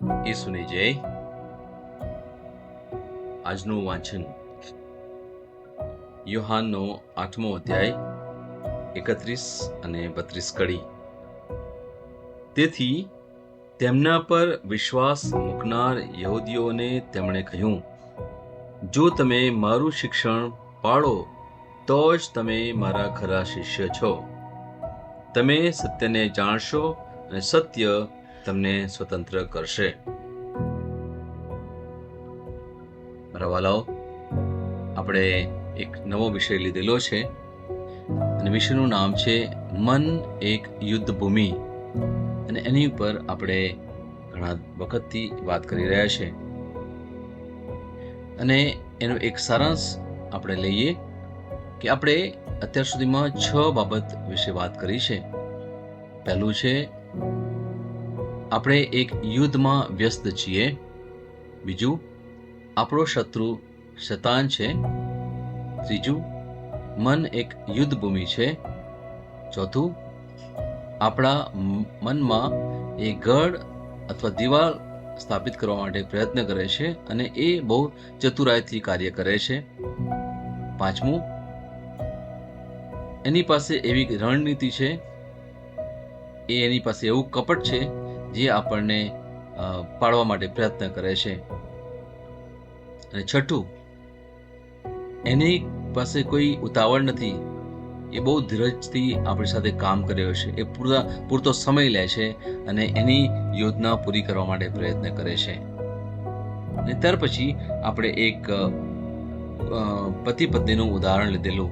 ઈસુની જય. આજનું વાંચન યોહાનનો 8મો અધ્યાય 31 અને 32 કડી. તેથી તેમના પર વિશ્વાસ મૂકનાર યહૂદીઓને તેમણે કહ્યું, જો તમે મારું શિક્ષણ પાળો તો જ તમે મારા ખરા શિષ્ય છો. તમે સત્યને જાણશો અને સત્ય તમને સ્વતંત્ર કરશે. મારા વાલાઓ, આપણે એક નવો વિષય લીધેલો છે અને વિષયનું નામ છે મન એક યુદ્ધ ભૂમિ. અને એની ઉપર આપણે ઘણા વખતથી વાત કરી રહ્યા છે અને એનો એક સારાંશ આપણે લઈએ કે આપણે અત્યાર સુધીમાં 6 બાબત વિશે વાત કરી છે. પહેલું છે, આપણે એક યુદ્ધમાં વ્યસ્ત છીએ. બીજું, આપણો શત્રુ શૈતાન છે. ત્રીજું, મન એક યુદ્ધ ભૂમિ છે. ચોથું, આપણા મનમાં એ ગઢ અથવા દિવાલ સ્થાપિત કરવા માટે પ્રયત્ન કરે છે અને એ બહુ ચતુરાઈથી કાર્ય કરે છે. પાંચમું, એની પાસે એવી રણનીતિ છે, એની પાસે એવું કપટ છે જે આપણને પાડવા માટે પ્રયત્ન કરે છે. અને છઠ્ઠું, એની પાસે કોઈ ઉતાવળ નથી. એ બહુ ધીરજથી આપણી સાથે કામ કરી રહ્યો છે. એ પૂરતો સમય લે છે અને એની યોજના પૂરી કરવા માટે પ્રયત્ન કરે છે. અને ત્યાર પછી આપણે એક પતિ પત્નીનું ઉદાહરણ લીધેલું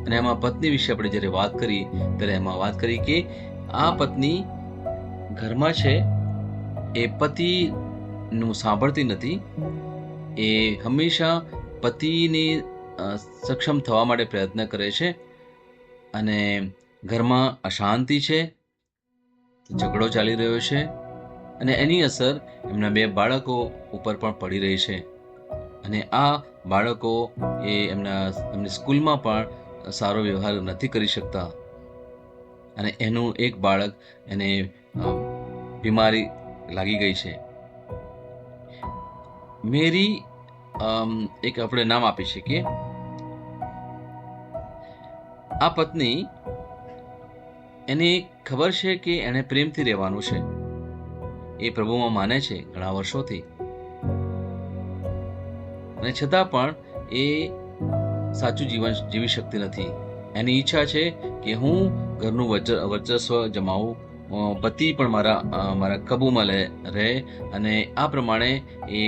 અને એમાં પત્ની વિશે આપણે જ્યારે વાત કરી ત્યારે એમાં વાત કરી કે આ પત્ની ઘરમાં છે, એ પતિનું સાંભળતી નથી. એ હંમેશા પતિની સક્ષમ થવા માટે પ્રયત્ન કરે છે અને ઘરમાં અશાંતિ છે, ઝઘડો ચાલી રહ્યો છે અને એની અસર એમના 2 બાળકો ઉપર પણ પડી રહી છે. અને આ બાળકો એમની સ્કૂલમાં પણ સારો વ્યવહાર નથી કરી શકતા અને એનું એક બાળક એને બીમારી લાગી ગઈ છે. મેરી એક આપણે નામ આપી શકીએ. આ પત્ની, એને ખબર છે કે એને પ્રેમથી રહેવાનું છે. એ પ્રભુમાં માને છે ઘણા વર્ષોથી, અને છતાં પણ એ સાચું જીવન જીવી શકતી નથી. એની ઈચ્છા છે કે હું ઘરનું વર્ચસ્વ જમાવું, પતિ પણ મારા કાબૂમાં રહે અને આ પ્રમાણે એ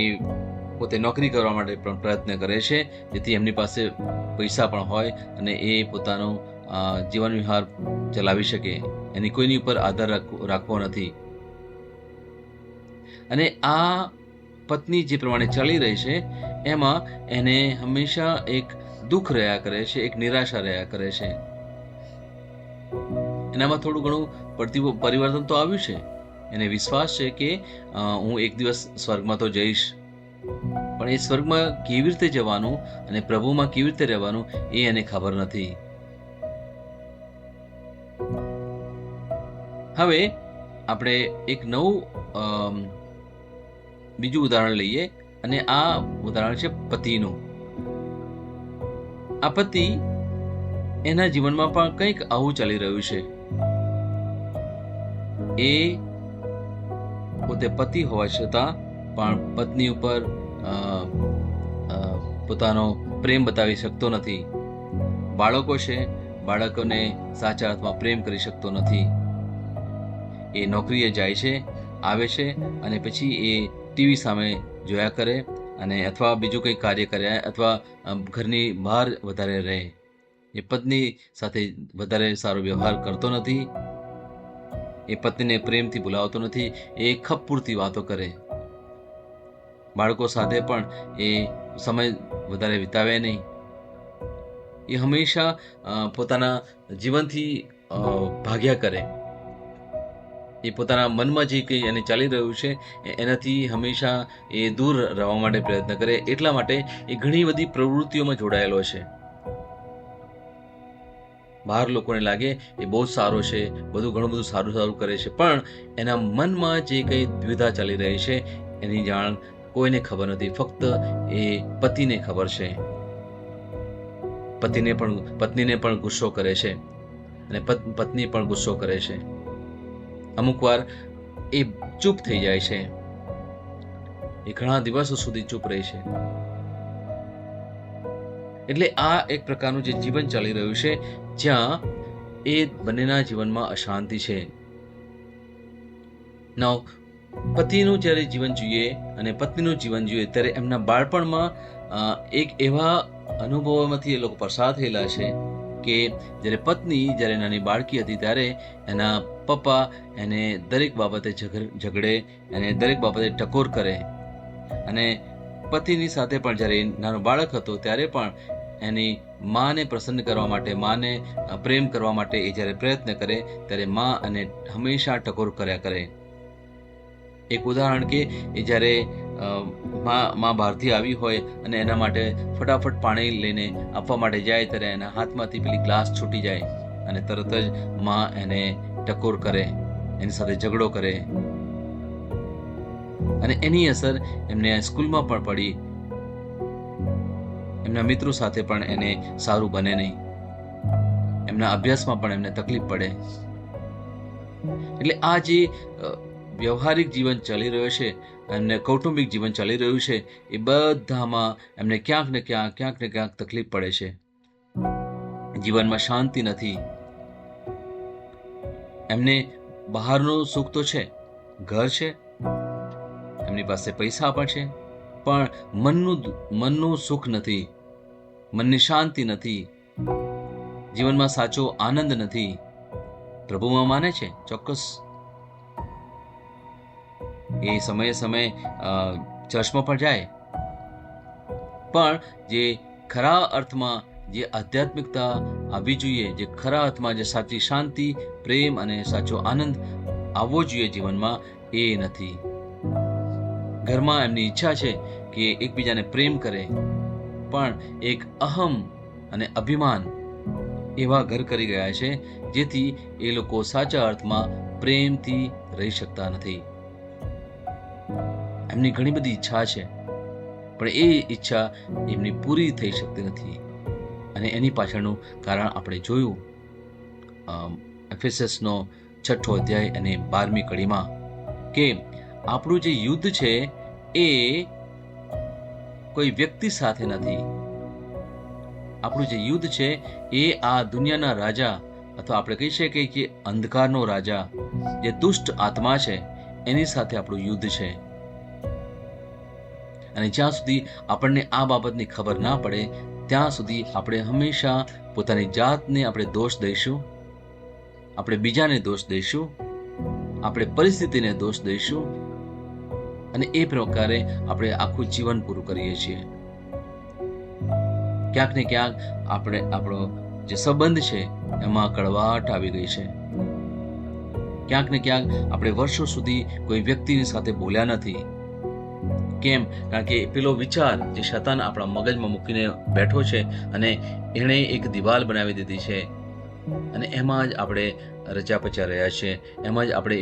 પોતે નોકરી કરવા માટે પણ પ્રયત્ન કરે છે જેથી એમની પાસે પૈસા પણ હોય અને એ પોતાનો જીવન વિહાર ચલાવી શકે. એની કોઈની ઉપર આધાર રાખવો નથી. અને આ પત્ની જે પ્રમાણે ચાલી રહી છે એમાં એને હંમેશા એક દુઃખ રહ્યા કરે છે, એક નિરાશા રહ્યા કરે છે. એનામાં થોડું ઘણું પરિવર્તન તો આવ્યું છે. એને વિશ્વાસ છે કે હું એક દિવસ સ્વર્ગમાં તો જઈશ, પણ એ સ્વર્ગમાં કેવી રીતે જવાનું અને પ્રભુમાં કેવી રીતે રહેવાનું એ એને ખબર નથી. હવે આપણે એક નવું બીજું ઉદાહરણ લઈએ અને આ ઉદાહરણ છે પતિનું. આ પતિ, એના જીવનમાં પણ કંઈક આવું ચાલી રહ્યું છે. એ પોતે પતિ હોવા છતાં પણ પત્ની ઉપર પોતાનો પ્રેમ બતાવી શકતો નથી. બાળકો છે, બાળકોને સાચા અર્થમાં પ્રેમ કરી શકતો નથી. એ નોકરીએ જાય છે, આવે છે અને પછી એ ટીવી સામે જોયા કરે અને અથવા બીજું કંઈ કાર્ય કરે અથવા ઘરની બહાર વધારે રહે. એ પત્ની સાથે વધારે સારો વ્યવહાર કરતો નથી. એ પત્નીને પ્રેમથી બોલાવતો નથી. એ ખપ પૂરતી વાતો કરે. બાળકો સાથે પણ એ સમય વધારે વિતાવે નહીં. એ હંમેશા પોતાના જીવનથી ભાગ્યા કરે. એ પોતાના મનમાં જે કંઈ એને ચાલી રહ્યું છે એનાથી હંમેશા એ દૂર રહેવા માટે પ્રયત્ન કરે. એટલા માટે એ ઘણી બધી પ્રવૃત્તિઓમાં જોડાયેલો છે. બહાર લોકોને લાગે એ બહુ જ સારો છે, ઘણું બધું સારું સારું કરે છે, પણ એના મનમાં જે કંઈ દ્વિધા ચાલી રહી છે એની જાણ કોઈને ખબર નથી, ફક્ત એ પતિને ખબર છે. પત્નીને પણ ગુસ્સો કરે છે અને પત્ની પણ ગુસ્સો કરે છે. અમુક વાર એ ચૂપ થઈ જાય છે, એ ઘણા દિવસો સુધી ચૂપ રહે છે. એટલે આ એક પ્રકારનું જે જીવન ચાલી રહ્યું છે જ્યાં એ બંનેના જીવનમાં અશાંતિ છે. નાવ પતિનું જ્યારે જીવન જોઈએ અને પત્નીનું જીવન જોઈએ ત્યારે એમના બાળપણમાં એક એવા અનુભવોમાંથી એ લોકો પસાર થયેલા છે કે જ્યારે નાની બાળકી હતી ત્યારે એના પપ્પા એને દરેક બાબતે ઝઘડે, એને દરેક બાબતે ટકોર કરે, અને પતિની સાથે પણ જ્યારે નાનો બાળક હતો ત્યારે પણ એની માને પ્રસન્ન કરવા માટે, માને પ્રેમ કરવા માટે એ જ્યારે પ્રયત્ન કરે ત્યારે મા અને હંમેશા ટકોર કર્યા કરે. એક ઉદાહરણ કે એ જ્યારે મા બહારથી આવી હોય અને એના માટે ફટાફટ પાણી લઈને આપવા માટે જાય ત્યારે એના હાથમાંથી પેલી ગ્લાસ છૂટી જાય અને તરત જ મા એને ટકોર કરે, એની સાથે ઝઘડો કરે, અને એની અસર એમને સ્કૂલમાં પણ પડી. એમના મિત્રો સાથે પણ એને સારું બને નહીં, એમના અભ્યાસમાં પણ એમને તકલીફ પડે. એટલે આ જે વ્યવહારિક જીવન ચાલી રહ્યું છે અને કૌટુંબિક જીવન ચાલી રહ્યું છે એ બધામાં એમને ક્યાંક ને ક્યાંક તકલીફ પડે છે. જીવનમાં શાંતિ નથી. એમને બહારનું સુખ તો છે, ઘર છે, એમની પાસે પૈસા પણ છે, પણ મનનું સુખ નથી, મનની શાંતિ નથી, જીવનમાં સાચો આનંદ નથી. પ્રભુમાં માને છે ચોક્કસ, એ સમયે ચર્ચમાં પણ જાય, પણ જે ખરા અર્થમાં જે આધ્યાત્મિકતા આવવી જોઈએ, જે ખરા અર્થમાં જે સાચી શાંતિ, પ્રેમ અને સાચો આનંદ આવવો જોઈએ જીવનમાં, એ નથી. ઘરમાં એમની ઈચ્છા છે કે એકબીજાને પ્રેમ કરે, પણ એક અહમ અને અભિમાન એવા ઘર કરી ગયા છે જેથી એ લોકો સાચા અર્થમાં પ્રેમથી રહી શકતા નથી. એમની ઘણી બધી ઈચ્છા છે, પણ એ ઈચ્છા એમની પૂરી થઈ શકતી નથી, અને એની પાછળનું કારણ આપણે જોયું એફેસસનો 6 અધ્યાય અને 12મી કડીમાં, કે આપણું જે યુદ્ધ છે એ કોઈ વ્યક્તિ સાથે નથી. આપણું જે યુદ્ધ છે એ આ દુનિયાના રાજા, અથવા આપણે કહી શકીએ કે અંધકારનો રાજા, જે દુષ્ટ આત્મા છે, એની સાથે આપણું યુદ્ધ છે. અને જ્યાં સુધી આપણને આ બાબતની ખબર ના પડે ત્યાં સુધી આપણે હંમેશા પોતાની જાતને આપણે દોષ દઈશું, આપણે બીજાને દોષ દઈશું, આપણે પરિસ્થિતિને દોષ દઈશું, અને એ પ્રકારે આપણે આખું જીવન પૂરું કરીએ છીએ. ક્યાંક ને ક્યાંક આપણો જે સંબંધ છે એમાં કડવાટ આવી ગઈ છે. ક્યાંક ને ક્યાંક આપણે વર્ષો સુધી કોઈ વ્યક્તિની સાથે બોલ્યા નથી. કેમ? કારણ કે પેલો વિચાર જે શૈતાન આપણા મગજમાં મૂકીને બેઠો છે અને એણે એક દિવાલ બનાવી દીધી છે, અને એમાં જ આપણે રચ્યા પચ્યા રહ્યા છે, એમાં જ આપણે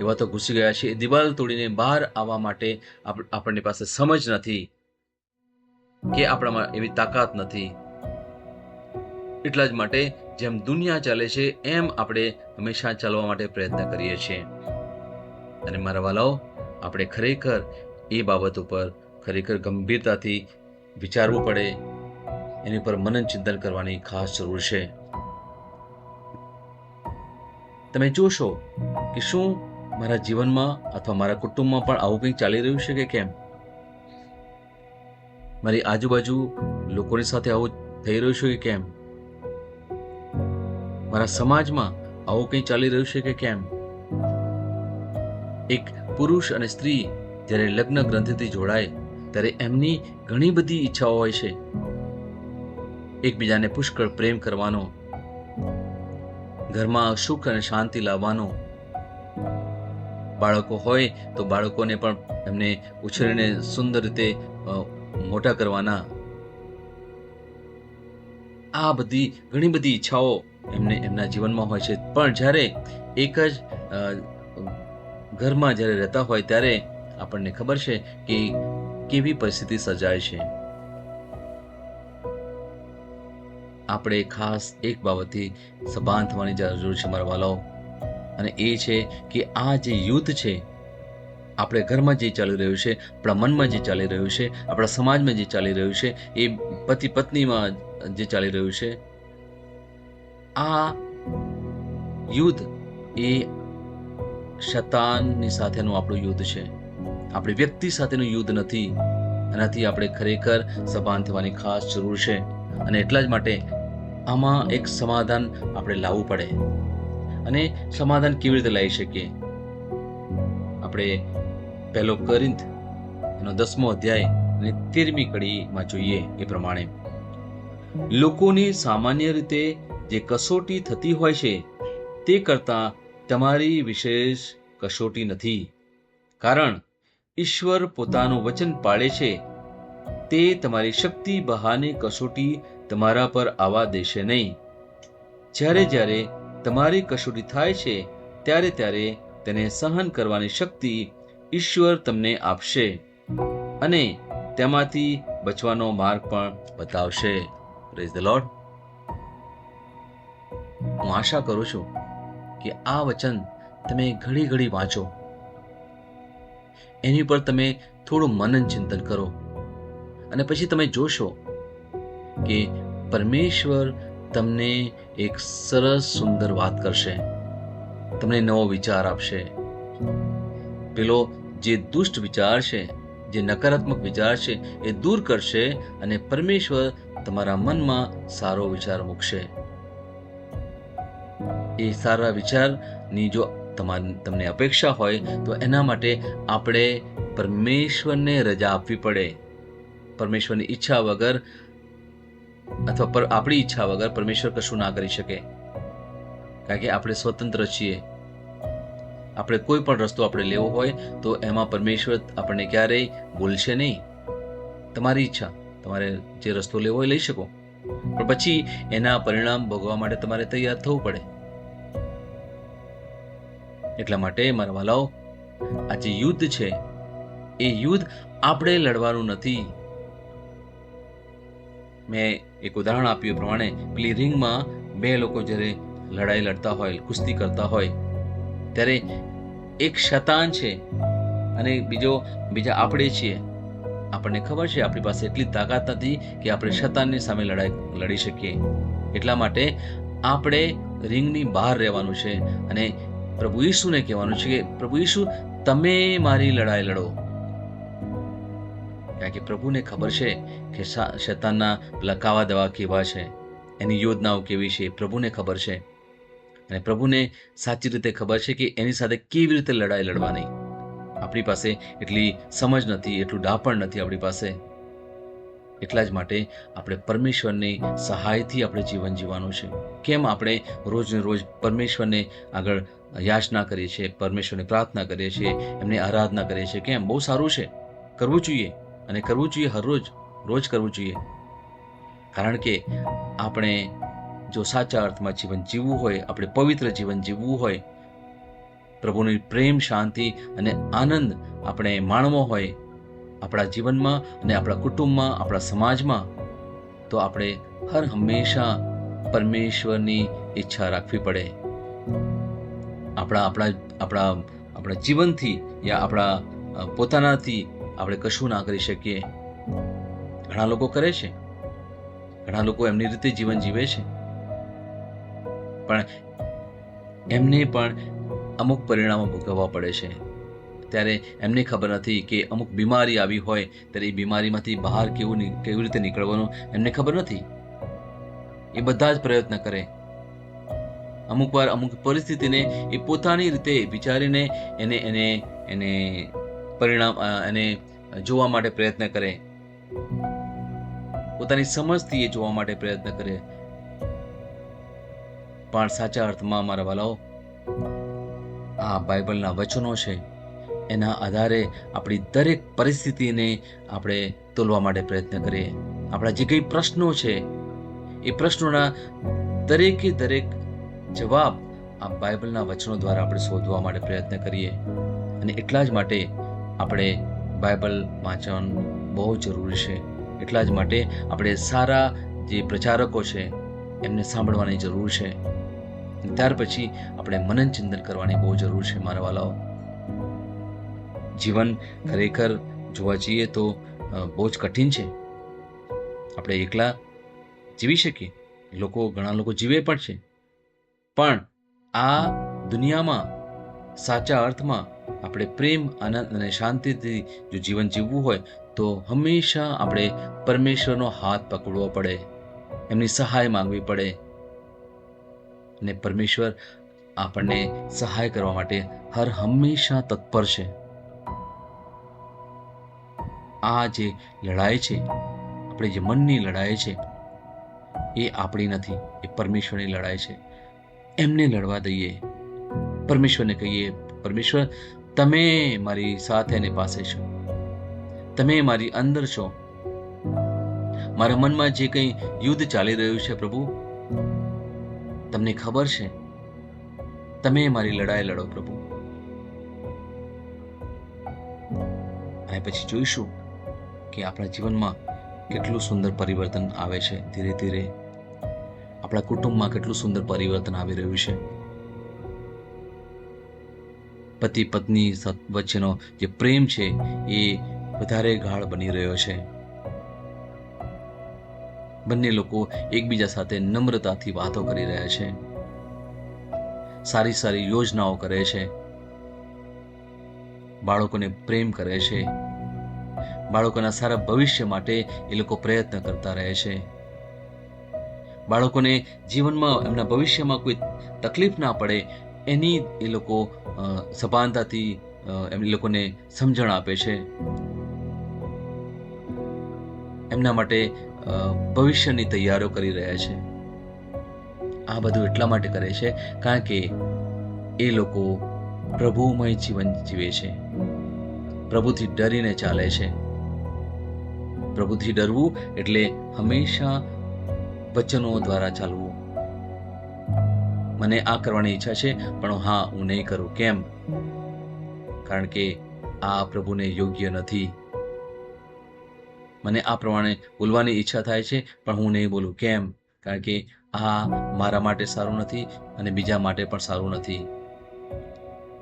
એવા તો ઘૂસી ગયા છે. એ દિવાલ તોડીને બહાર આવવા માટે આપણની પાસે સમજ નથી, કે આપણામાં એવી તાકાત નથી. એટલા જ માટે જેમ દુનિયા ચાલે છે એમ આપણે હંમેશા ચાલવા માટે પ્રયત્ન કરીએ છીએ. અને મારા વાલાઓ, આપણે ખરેખર એ બાબત ઉપર ખરેખર ગંભીરતાથી વિચારવું પડે, એની પર મનન ચિંતન કરવાની ખાસ જરૂર છે. તમે જોશો કે શું મારા જીવનમાં અથવા મારા કુટુંબમાં પણ આવું કંઈક ચાલી રહ્યું છે કે કેમ? મારી આજુબાજુ લોકોની સાથે આવું થઈ રહ્યું છે કે કેમ? મારા સમાજમાં આવું કંઈ ચાલી રહ્યું છે કે કેમ? એક પુરુષ અને સ્ત્રી જ્યારે લગ્ન ગ્રંથિથી જોડાય ત્યારે એમની ઘણી બધી ઈચ્છાઓ હોય છે. એકબીજાને પુષ્કળ પ્રેમ કરવાનો, ઘરમાં સુખ અને શાંતિ લાવવાનો, બાળકો હોય તો બાળકોને પણ એમને ઉછેરીને સુંદર રીતે મોટા કરવાના. આ બધી ઘણી બધી ઈચ્છાઓ એમના જીવનમાં હોય છે. પણ જ્યારે એક જ ઘરમાં જ્યારે રહેતા હોય ત્યારે આપણને ખબર છે કે કેવી પરિસ્થિતિ સર્જાય છે. આપણે ખાસ એક બાબતથી સભાન થવાની જરૂર છે મારા વાલાઓ, અને એ છે કે આ જે યુદ્ધ છે, આપણે ઘરમાં જે ચાલી રહ્યું છે, આપણા મનમાં જે ચાલી રહ્યું છે, આપણા સમાજમાં જે ચાલી રહ્યું છે, એ પતિ પત્નીમાં જે ચાલી રહ્યું છે, આ યુદ્ધ એ શૈતાનની સાથેનું આપણું યુદ્ધ છે, આપણી વ્યક્તિ સાથેનું યુદ્ધ નથી. એનાથી આપણે ખરેખર સભાન થવાની ખાસ જરૂર છે. અને એટલા જ માટે આમાં એક સમાધાન આપણે લાવવું પડે. અને સમાધાન કેવી રીતે લાવી શકીએ? આપણે 1 કોરિન્થ એનો 10મો અધ્યાય અને 13મી કડીમાં જોઈએ એ પ્રમાણે, લોકોની સામાન્ય રીતે જે કસોટી થતી હોય છે તે કરતાં તમારી વિશેષ કસોટી નથી, કારણ ઈશ્વર પોતાનું વચન પાળે છે. તે તમારી શક્તિ બહારની કસોટી તમારા પર આવવા દેશે નહીં. જ્યારે જ્યારે તમારી કસોટી થાય છે ત્યારે ત્યારે તેને સહન કરવાની શક્તિ ઈશ્વર તમને આપશે અને તેમાંથી બચવાનો માર્ગ પણ બતાવશે. Praise the lord. હું આશા કરું છું કે આ વચન તમે ઘડી ઘડી વાંચો, એની પર તમે થોડું મનન ચિંતન કરો, અને પછી તમે જોશો કે પરમેશ્વર તમને એક સરસ સુંદર વાત કરશે, તમને નવો વિચાર આપશે. પેલો જે દુષ્ટ વિચાર છે, જે નકારાત્મક વિચાર છે, એ દૂર કરશે અને પરમેશ્વર તમારા મનમાં સારો વિચાર મૂકશે. એ સારા વિચારની જો તમને અપેક્ષા હોય તો એના માટે આપણે પરમેશ્વરને રજા આપવી પડે. પરમેશ્વરની ઈચ્છા વગર અથવા આપણી ઈચ્છા વગર પરમેશ્વર કશું ના કરી શકે, કારણ કે આપણે સ્વતંત્ર છીએ. આપણે કોઈ પણ રસ્તો આપણે લેવો હોય તો એમાં પરમેશ્વર આપણને ક્યારેય બોલશે નહીં. તમારી ઈચ્છા, તમારે જે રસ્તો લેવો હોય લઈ શકો, પણ પછી એના પરિણામ ભોગવવા માટે તમારે તૈયાર થવું પડે. એટલા માટે મારા વાલાઓ, આ જે યુદ્ધ છે એ યુદ્ધ આપણે લડવાનું નથી. મેં એક ઉદાહરણ આપ્યું એ પ્રમાણે, પેલી રિંગમાં 2 લોકો જ્યારે લડાઈ લડતા હોય, કુસ્તી કરતા હોય, ત્યારે એક શૈતાન છે અને બીજા આપણે છીએ. આપણને ખબર છે આપણી પાસે એટલી તાકાત નથી કે આપણે શૈતાનની સામે લડી શકીએ. એટલા માટે આપણે રિંગની બહાર રહેવાનું છે અને પ્રભુ ઈસુને કહેવાનું છે કે પ્રભુ ઈસુ, તમે મારી લડાઈ લડો. કારણ કે પ્રભુને ખબર છે કે શૈતાનના પેલા કાવા દવા કેવા છે, એની યોજનાઓ કેવી છે, પ્રભુને ખબર છે. અને પ્રભુને સાચી રીતે ખબર છે કે એની સાથે કેવી રીતે લડાઈ લડવાની. આપણી પાસે એટલી સમજ નથી, એટલું ડાપણ નથી આપણી પાસે. એટલા જ માટે આપણે પરમેશ્વરની સહાયથી આપણે જીવન જીવવાનું છે. કેમ આપણે રોજને રોજ પરમેશ્વરને આગળ યાચના કરીએ છીએ, પરમેશ્વરની પ્રાર્થના કરીએ છીએ, એમની આરાધના કરીએ છીએ? કેમ? બહુ સારું છે, કરવું જોઈએ, અને કરવું જોઈએ રોજ કરવું જોઈએ. કારણ કે આપણે જો સાચા અર્થમાં જીવન જીવવું હોય, આપણે પવિત્ર જીવન જીવવું હોય, પ્રભુની પ્રેમ, શાંતિ અને આનંદ આપણે માણવો હોય આપણા જીવનમાં અને આપણા કુટુંબમાં, આપણા સમાજમાં, તો આપણે હંમેશા પરમેશ્વરની ઈચ્છા રાખવી પડે. આપણા જીવનથી યા આપણા પોતાનાથી આપણે કશું ના કરી શકીએ. ઘણા લોકો કરે છે, ઘણા લોકો એમની રીતે જીવન જીવે છે, પણ એમને પણ અમુક પરિણામો ભોગવવા પડે છે. ત્યારે એમને ખબર નથી કે અમુક બીમારી આવી હોય ત્યારે એ બીમારીમાંથી બહાર કેવી રીતે નીકળવાનું એમને ખબર નથી. એ બધા જ પ્રયત્ન કરે, અમુક વાર અમુક પરિસ્થિતિને એ પોતાની રીતે વિચારીને એને પરિણામ એને જોવા માટે પ્રયત્ન કરે, પોતાની સમજથી એ જોવા માટે પ્રયત્ન કરે. પણ સાચા અર્થમાં મારા વાલાઓ, આ બાઇબલના વચનો છે, એના આધારે આપણી દરેક પરિસ્થિતિને આપણે તોલવા માટે પ્રયત્ન કરીએ. આપણા જે કંઈ પ્રશ્નો છે એ પ્રશ્નોના દરેકે દરેક જવાબ આ બાઇબલના વચનો દ્વારા આપણે શોધવા માટે પ્રયત્ન કરીએ. અને એટલા જ માટે આપણે બાઇબલ વાંચવાનું બહુ જરૂરી છે. એટલા જ માટે આપણે સારા જે પ્રચારકો છે એમને સાંભળવાની જરૂર છે. ત્યાર પછી આપણે મનન ચિંતન કરવાની બહુ જરૂર છે. મારા વાલાઓ, જીવન ખરેખર જોવા જઈએ તો બહુ જ કઠિન છે. આપણે એકલા જીવી શકીએ, ઘણા લોકો જીવે પણ છે, પણ આ દુનિયામાં સાચા અર્થમાં આપણે પ્રેમ, આનંદ અને શાંતિથી જો જીવન જીવવું હોય તો હંમેશા આપણે પરમેશ્વરનો હાથ પકડવો પડે, એમની સહાય માંગવી પડે. અને પરમેશ્વર આપણને સહાય કરવા માટે હંમેશા તત્પર છે. આ જે લડાઈ છે, આપણે જે મનની લડાઈ છે, એ આપણી નથી, એ પરમેશ્વરની લડાઈ છે. એમને લડવા દઈએ. પરમેશ્વરને કહીએ, પરમેશ્વર તમે મારી સાથે અને પાસે છો, તમે મારી અંદર છો. મારા મનમાં જે કંઈ યુદ્ધ ચાલી રહ્યું છે પ્રભુ, તમને ખબર છે. તમે મારી લડાઈ લડો પ્રભુ. અને પછી જોઈશું કે આપણા જીવનમાં કેટલું સુંદર પરિવર્તન આવે છે. ધીરે ધીરે આપણા કુટુંબમાં કેટલું સુંદર પરિવર્તન આવી રહ્યું છે. પતિ પત્ની વચ્ચેનો જે પ્રેમ છે એ વધારે ગાઢ બની રહ્યો છે. બંને લોકો એકબીજા સાથે નમ્રતાથી વાતો કરી રહ્યા છે, સારી સારી યોજનાઓ કરે છે, બાળકોને પ્રેમ કરે છે, બાળકોના સારા ભવિષ્ય માટે એ લોકો પ્રયત્ન કરતા રહે છે. બાળકોને જીવનમાં એમના ભવિષ્યમાં કોઈ તકલીફ ના પડે એની એ લોકો સભાનતાથી એ લોકોને સમજણ આપે છે. એમના માટે ભવિષ્યની તૈયારીઓ કરી રહ્યા છે. આ બધું એટલા માટે કરે છે કારણ કે એ લોકો પ્રભુમય જીવન જીવે છે, પ્રભુથી ડરીને ચાલે છે. પ્રભુથી ડરવું એટલે હંમેશા વચનો દ્વારા ચાલવું. મને આ કરવાની ઈચ્છા છે, પણ હું નહીં કરું. કેમ? કારણ કે આ પ્રભુને યોગ્ય નથી. મને આ પ્રમાણે બોલવાની ઈચ્છા થાય છે, પણ હું નહીં બોલું. કેમ? કારણ કે આ મારા માટે સારું નથી અને બીજા માટે પણ સારું નથી.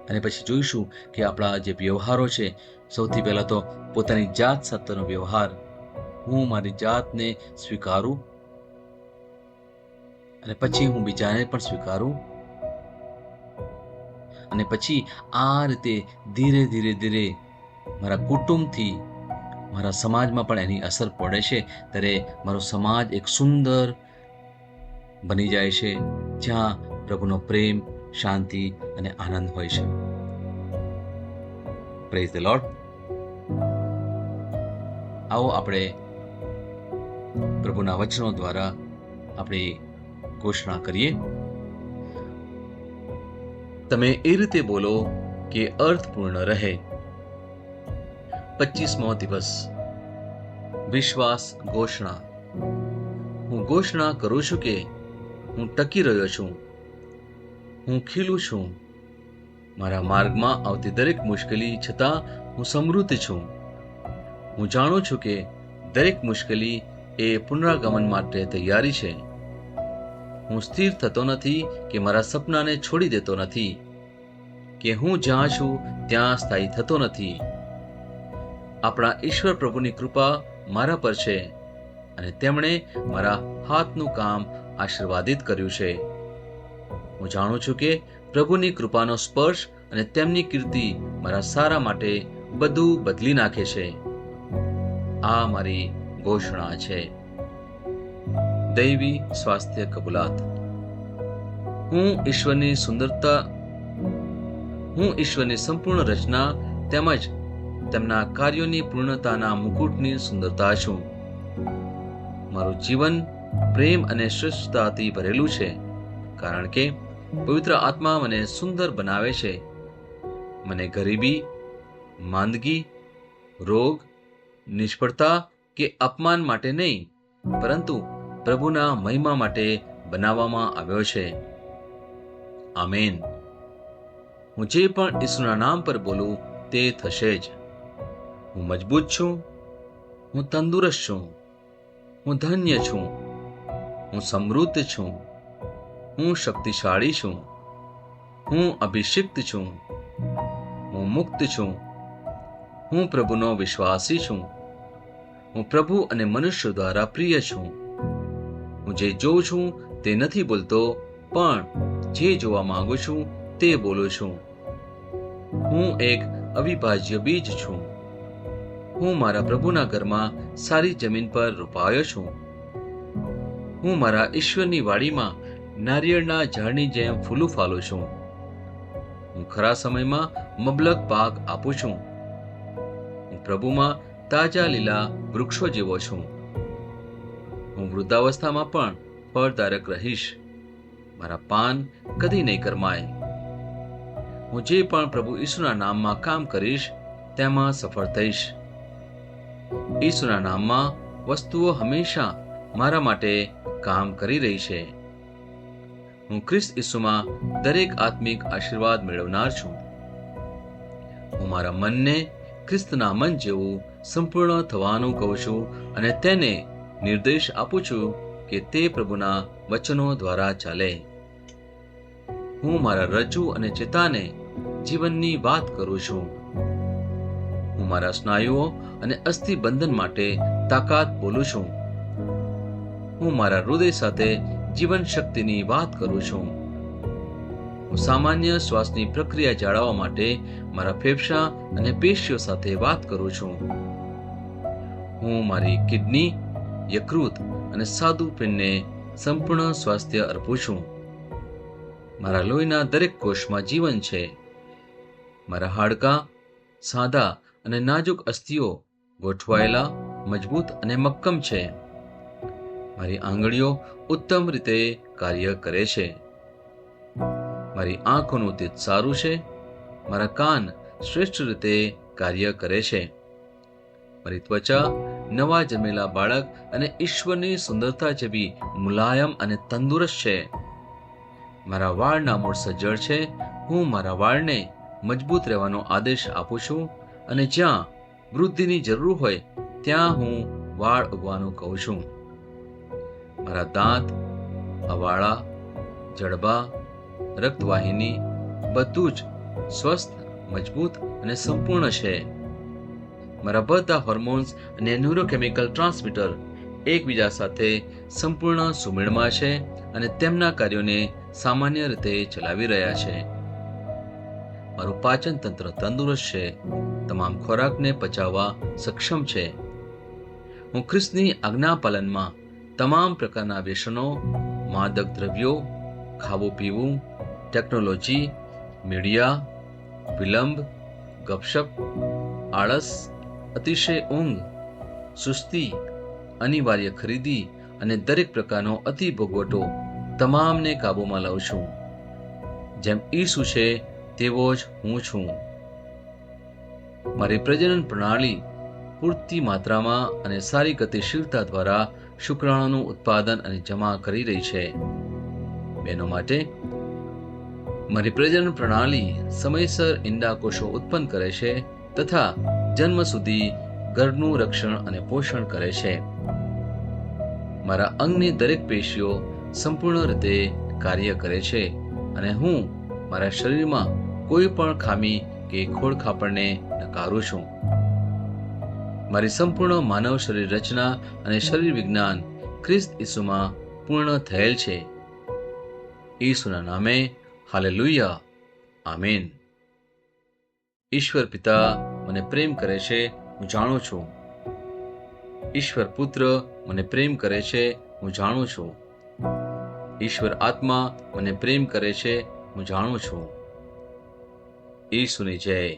અને પછી જોઈશું કે આપણા જે વ્યવહારો છે, સૌથી પહેલા તો પોતાની જાત સાથેનો વ્યવહાર. હું મારી જાતને સ્વીકારું અને પછી હું બીજાને પણ સ્વીકારું. અને પછી આ રીતે ધીરે ધીરે ધીરે મારા કુટુંબથી મારા સમાજમાં પણ એની અસર પડે છે. ત્યારે મારો સમાજ એક સુંદર બની જાય છે, જ્યાં પ્રભુનો પ્રેમ, શાંતિ અને આનંદ હોય છે. Praise the lord. આવો આપણે પ્રભુના વચનો દ્વારા આપણે ઘોષણા કરીએ. તમે એ રીતે બોલો કે અર્થપૂર્ણ રહે. 25મો દિવસ, વિશ્વાસ ઘોષણા. હું ઘોષણા કરું છું કે હું ટકી રહ્યો છું, હું ખીલું છું. મારા માર્ગમાં આવતી દરેક મુશ્કેલી છતાં હું સમૃદ્ધ છું. હું જાણું છું કે દરેક મુશ્કેલી એ પુનરાગમન માટે તૈયારી છે. હું સ્થિર થતો નથી કે મારા સપનાને છોડી દેતો નથી, કે હું જ્યાં છું ત્યાં સ્થાયી થતો નથી. આપણા ઈશ્વર પ્રભુની કૃપા મારા પર છે અને તેમણે મારા હાથનું કામ આશીર્વાદિત કર્યું છે. હું જાણું છું કે પ્રભુની કૃપાનો સ્પર્શ અને તેમની કીર્તિ મારા સારા માટે બધું બદલી નાખે છે. આ મારી ઘોષણા છે. દૈવી સ્વાસ્થ્ય કબૂલાત. હું ઈશ્વરની સંપૂર્ણ રચના તેમજ તેમના કાર્યોની પૂર્ણતાના મુકુટની સુંદરતા છું. મારું જીવન પ્રેમ અને શ્રેષ્ઠતાથી ભરેલું છે, કારણ કે પવિત્ર આત્મા મને સુંદર બનાવે છે. મને ગરીબી, માંદગી, રોગ, નિષ્ફળતા કે અપમાન માટે નહીં, પરંતુ પ્રભુના મહિમા માટે બનાવવામાં આવ્યો છે. આમેન. હું જે પણ ઈસુના નામ પર બોલું તે થશે જ. હું મજબૂત છું, હું તંદુરસ્ત છું, હું ધન્ય છું, હું સમૃદ્ધ છું, હું શક્તિશાળી છું, હું અભિષિક્ત છું, હું મુક્ત છું, હું પ્રભુનો વિશ્વાસી છું, હું પ્રભુ અને મનુષ્યો દ્વારા પ્રિય છું. હું જે જોઉં છું તે નથી બોલતો, પણ જે જોવા માંગુ છું તે બોલું છું. હું એક અવિભાજ્ય બીજ છું. હું મારા પ્રભુના ઘરમાં સારી જમીન પર રોપાયો છું. હું મારા ઈશ્વરની વાડીમાં નારિયેળના ઝાડની જેમ ફૂલું ફાલું છું. હું ખરા સમયમાં મબલક પાક આપું છું. હું પ્રભુમાં તાજા લીલા વૃક્ષો જેવો છું. હું વૃદ્ધાવસ્થામાં પણ ફળદાયક રહીશ. મારા પાન કદી નહીં કરમાય. હું જે પણ પ્રભુ ઈસુના નામમાં કામ કરીશ તેમાં સફળ થઈશ. ઈસુના નામમાં વસ્તુઓ હંમેશા મારા માટે કામ કરી રહી છે. હું ખ્રિસ્ત ઈસુમાં દરેક આત્મિક આશીર્વાદ મેળવનાર છું. હું મારા મનને ખ્રિસ્તના મન જેવું સંપૂર્ણ થવાનું કહું છું અને તેને નિર્દેશ આપું છું કે તે પ્રભુના વચનો દ્વારા ચાલે. હું મારા રજ્જુ અને ચેતાને જીવનની વાત કરું છું. હું મારા સ્નાયુઓ અને અસ્થિ બંધન માટે તાકાત બોલું છું. હું મારા હૃદય સાથે જીવન શક્તિની વાત કરું છું. હું સામાન્ય શ્વાસની પ્રક્રિયા જાળવવા માટે મારા ફેફસા અને પેશીઓ સાથે વાત કરું છું. હું મારી કિડની, યકૃત અને સ્વાદુપિંડને સંપૂર્ણ સ્વાસ્થ્ય અર્પું છું. મારા લોહીના દરેક કોષમાં જીવન છે. મારા હાડકાં સાદા અને નાજુક અસ્થિઓ ગોઠવાયેલા, મજબૂત અને મક્કમ છે. મારી આંગળીઓ ઉત્તમ રીતે કાર્ય કરે છે. મારી આંખોનું તેજ સારું છે. મારા કાન શ્રેષ્ઠ રીતે કાર્ય કરે છે. મારી ત્વચા નવા જન્મેલા બાળક અને ઈશ્વરની સુંદરતા જેવી મુલાયમ અને તંદુરસ્ત છે. મારા વાળના મૂળ સજ્જડ છે. હું મારા વાળને મજબૂત રહેવાનો આદેશ આપું છું અને જ્યાં વૃદ્ધિની જરૂર હોય ત્યાં હું વાળ ઉગવાનું કહું છું. મારા દાંત, અવાળા, જડબા, રક્તવાહિની બધું જ સ્વસ્થ, મજબૂત અને સંપૂર્ણ છે. મારા બધા હોર્મોન્સ અને ન્યુરોકેમિકલ ટ્રાન્સમીટર એકબીજા સાથે સંપૂર્ણ સુમેળમાં છે અને તેમના કાર્યોને સામાન્ય રીતે ચલાવી રહ્યા છે. મારું પાચન તંત્ર તંદુરસ્ત છે. તમામ ખોરાકને પચાવવા સક્ષમ છે. હું ખ્રિસ્તની આજ્ઞા પાલનમાં તમામ પ્રકારના વ્યસનો, માદક દ્રવ્યો, ખાવું પીવું, ટેકનોલોજી, મીડિયા, વિલંબ, ગપશપ, આળસ, અતિશય ઊંઘ, સુસ્તી, અનિવાર્ય ખરીદી અને દરેક પ્રકારનો અતિ ભોગવટો તમામને કાબૂમાં લઉં છું. જેમ ઈસુ છે તેવો જ હું છું. મારી પ્રજનન પ્રણાલી પૂરતી માત્રામાં અને સારી ગતિશીલતા દ્વારા શુક્રાણુનું ઉત્પાદન અને જમા કરી રહી છે. બહેનો માટે મારી પ્રજનન પ્રણાલી સમયસર ઈંડા કોષો ઉત્પન્ન કરે છે તથા જન્મ સુધી ગર્ભનું રક્ષણ અને પોષણ કરે છે. મારા અંગની દરેક પેશીઓ સંપૂર્ણ રીતે કાર્ય કરે છે અને હું મારા શરીરમાં કોઈ પણ ખામી કે ખોડખાપણને નકારું છું. મારી સંપૂર્ણ માનવ શરીર રચના અને શરીર વિજ્ઞાન ખ્રિસ્ત ઈસુમાં પૂર્ણ થયેલ છે. ઈસુના નામે હાલેલુયા, આમેન. ઈશ્વર પિતા મને પ્રેમ કરે છે, હું જાણું છું. ઈશ્વર પુત્ર મને પ્રેમ કરે છે, હું જાણું છું. ઈશ્વર આત્મા મને પ્રેમ કરે છે, હું જાણું છું. ઈસુની જય.